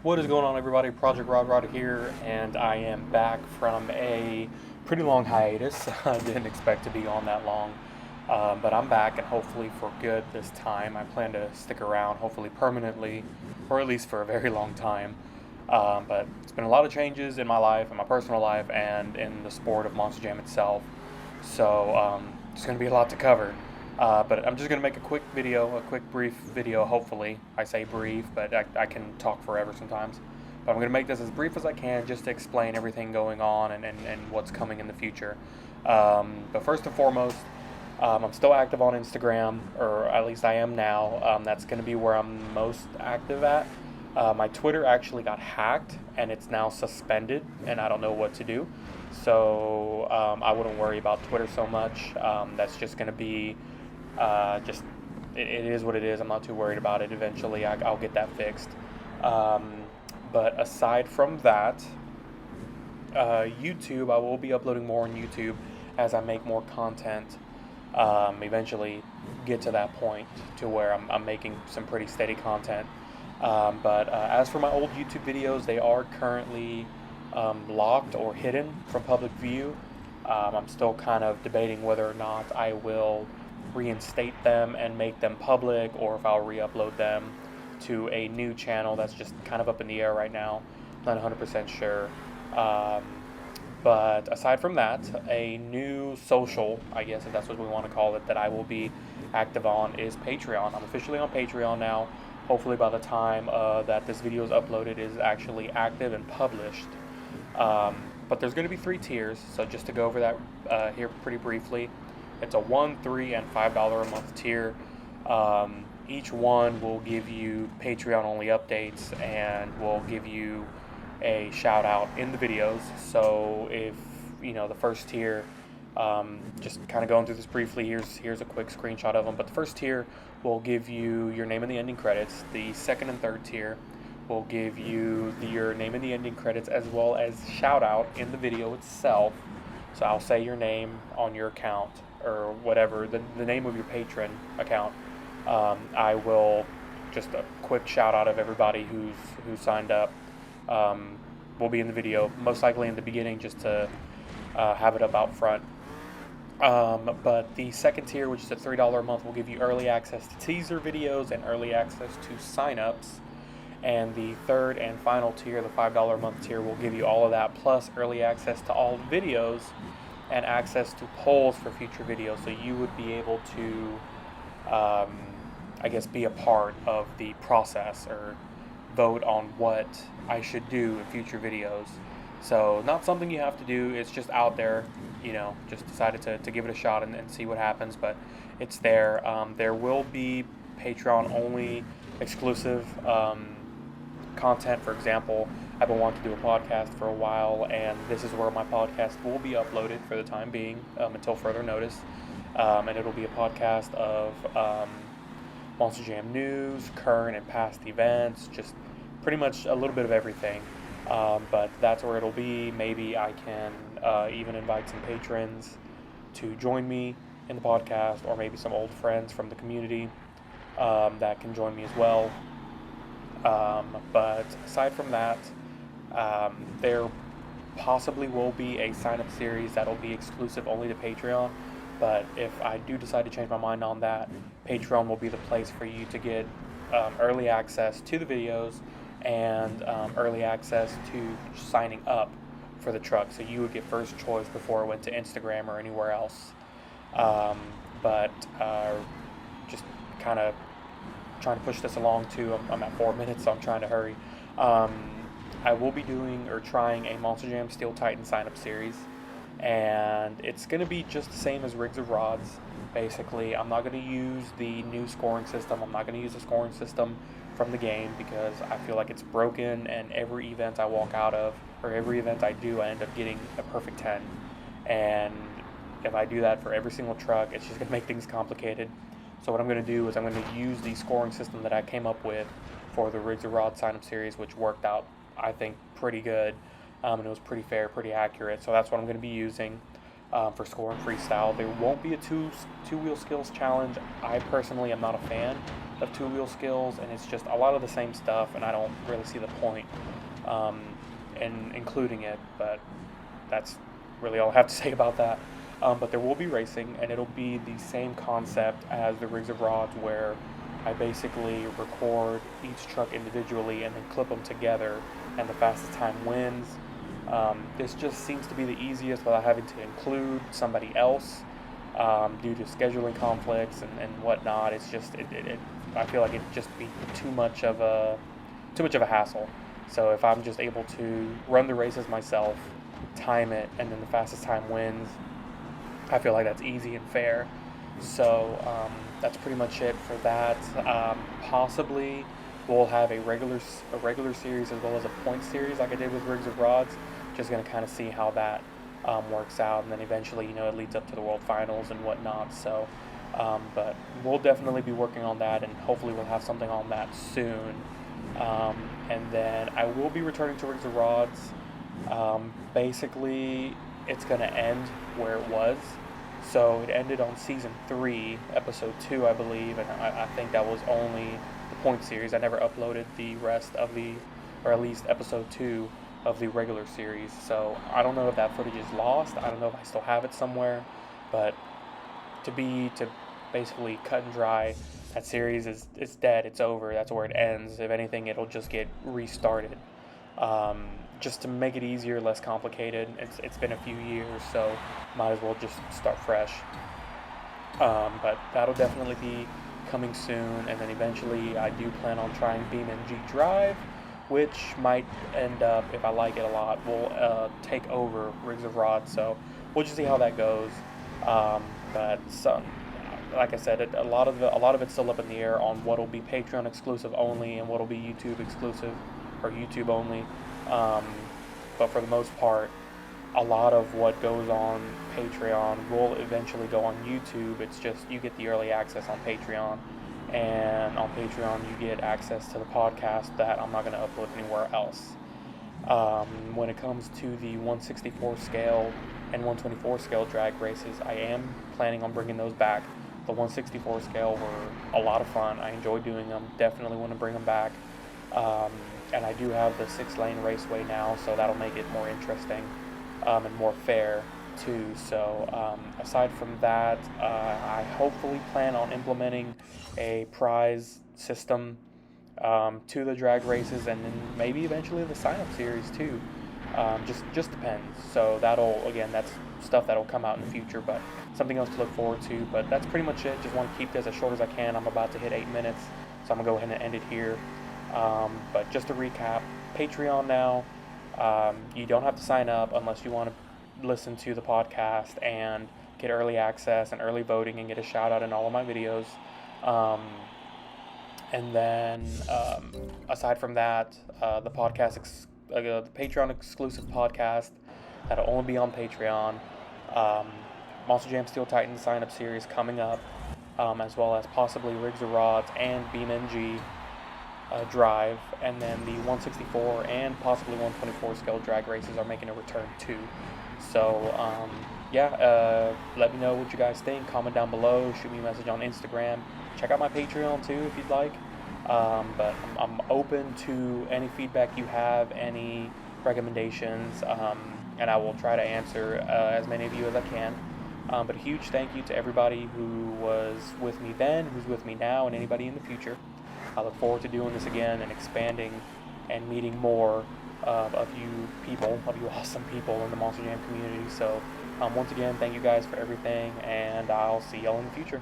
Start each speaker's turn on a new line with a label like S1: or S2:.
S1: What is going on, everybody? Project RodRod here, and I am back from a pretty long hiatus. I didn't expect to be on that long, but I'm back, and hopefully for good this time. I plan to stick around, hopefully permanently, or at least for a very long time. But it's been a lot of changes in my life, in my personal life, and in the sport of Monster Jam itself. So it's going to be a lot to cover. But I'm just going to make a quick video, a quick brief video, hopefully. I say brief, but I can talk forever sometimes. But I'm going to make this as brief as I can just to explain everything going on and what's coming in the future. But first and foremost, I'm still active on Instagram, or at least I am now. That's going to be where I'm most active at. My Twitter actually got hacked, and it's now suspended, and I don't know what to do. So I wouldn't worry about Twitter so much. That's just going to be it is what it is. I'm not too worried about it. Eventually, I'll get that fixed. But aside from that, YouTube, I will be uploading more on YouTube as I make more content. Eventually, get to that point to where I'm making some pretty steady content. But as for my old YouTube videos, they are currently locked or hidden from public view. I'm still kind of debating whether or not I will reinstate them and make them public, or if I'll re-upload them to a new channel. That's just kind of up in the air right now. Not 100% sure. But aside from that, a new social, I guess if that's what we want to call it, that I will be active on is Patreon. I'm officially on Patreon now. Hopefully by the time that this video is uploaded, it is actually active and published. But there's going to be 3 tiers, so just to go over that here pretty briefly. It's a $1, $3, and $5 a month tier. Each one will give you Patreon-only updates and will give you a shout-out in the videos. So if, the first tier, just kind of going through this briefly, here's a quick screenshot of them. But the first tier will give you your name in the ending credits. The second and third tier will give you your name in the ending credits as well as shout-out in the video itself. So I'll say your name on your account, or whatever, the name of your patron account. I will just a quick shout out of everybody who's signed up. Will be in the video, most likely in the beginning, just to have it up out front. But the second tier, which is at $3 a month, will give you early access to teaser videos and early access to signups. And the third and final tier, the $5 a month tier, will give you all of that plus early access to all the videos and access to polls for future videos. So you would be able to, be a part of the process or vote on what I should do in future videos. So not something you have to do. It's just out there, just decided to give it a shot and see what happens. But it's there. There will be Patreon-only exclusive content. For example, I've been wanting to do a podcast for a while, and this is where my podcast will be uploaded for the time being, until further notice. And it'll be a podcast of Monster Jam news, current and past events, just pretty much a little bit of everything. But that's where it'll be. Maybe I can even invite some patrons to join me in the podcast, or maybe some old friends from the community that can join me as well. But aside from that, there possibly will be a sign-up series that'll be exclusive only to Patreon. But if I do decide to change my mind on that, Patreon will be the place for you to get early access to the videos and early access to signing up for the truck. So you would get first choice before it went to Instagram or anywhere else. But just kind of trying to push this along too. I'm at 4 minutes, so I'm trying to hurry. I will be doing or trying a Monster Jam Steel Titan sign-up series, and it's going to be just the same as Rigs of Rods. Basically, I'm not going to use the new scoring system. I'm not going to use the scoring system from the game because I feel like it's broken, and every event I walk out of, or every event I do, I end up getting a perfect 10. And if I do that for every single truck, it's just going to make things complicated. So what I'm going to do is I'm going to use the scoring system that I came up with for the Rigs of Rod sign-up series, which worked out, I think, pretty good. And it was pretty fair, pretty accurate. So that's what I'm going to be using. for scoring freestyle. There won't be a two-wheel skills challenge. I personally am not a fan of two-wheel skills, and it's just a lot of the same stuff, and I don't really see the point in including it. But that's really all I have to say about that. But there will be racing, and it'll be the same concept as the Rigs of Rods, where I basically record each truck individually and then clip them together, and the fastest time wins. This just seems to be the easiest without having to include somebody else due to scheduling conflicts and whatnot. It's just I feel like it'd just be too much of a hassle. So if I'm just able to run the races myself, time it, and then the fastest time wins, I feel like that's easy and fair. So that's pretty much it for that. Possibly we'll have a regular series as well as a point series like I did with Rigs of Rods. Just going to kind of see how that works out, and then eventually, it leads up to the World Finals and whatnot. So, but we'll definitely be working on that, and hopefully we'll have something on that soon. And then I will be returning to Rigs of Rods. Basically, it's going to end where it was. So it ended on season 3, episode 2, I believe, and I think that was only the point series. I never uploaded the rest of or at least episode 2 of the regular series. So I don't know if that footage is lost. I don't know if I still have it somewhere, but to basically cut and dry, that series it's dead. It's over. That's where it ends. If anything, it'll just get restarted. Just to make it easier, less complicated. It's been a few years, so might as well just start fresh. But that'll definitely be coming soon, and then eventually I do plan on trying BeamNG Drive, which might end up, if I like it a lot, will take over Rigs of Rod. So we'll just see how that goes. But like I said, a lot of it's still up in the air on what'll be Patreon exclusive only and what'll be YouTube exclusive or YouTube only. But for the most part, a lot of what goes on Patreon will eventually go on YouTube. It's just you get the early access on Patreon, and on Patreon you get access to the podcast that I'm not going to upload anywhere else. When it comes to the 164 scale and 124 scale drag races, I am planning on bringing those back. The 164 scale were a lot of fun. I enjoy doing them. Definitely want to bring them back. And I do have the 6-lane raceway now, so that'll make it more interesting and more fair too. So aside from that, I hopefully plan on implementing a prize system to the drag races, and then maybe eventually the sign-up series too. Just depends. So that's stuff that'll come out in the future, but something else to look forward to. But that's pretty much it. Just want to keep this as short as I can. I'm about to hit 8 minutes, so I'm gonna go ahead and end it here. But just to recap, Patreon now, you don't have to sign up unless you want to listen to the podcast and get early access and early voting and get a shout out in all of my videos. And then aside from that, the Patreon exclusive podcast that'll only be on Patreon, Monster Jam Steel Titan sign up series coming up, as well as possibly Rigs of Rods and BeamNG Drive, and then the 164 and possibly 124 scale drag races are making a return too. So let me know what you guys think. Comment down below, shoot me a message on Instagram, check out my Patreon too if you'd like. But I'm open to any feedback you have, any recommendations, and I will try to answer as many of you as I can. But a huge thank you to everybody who was with me then, who's with me now, and anybody in the future. I look forward to doing this again and expanding and meeting more of you awesome people in the Monster Jam community. So once again, thank you guys for everything, and I'll see y'all in the future.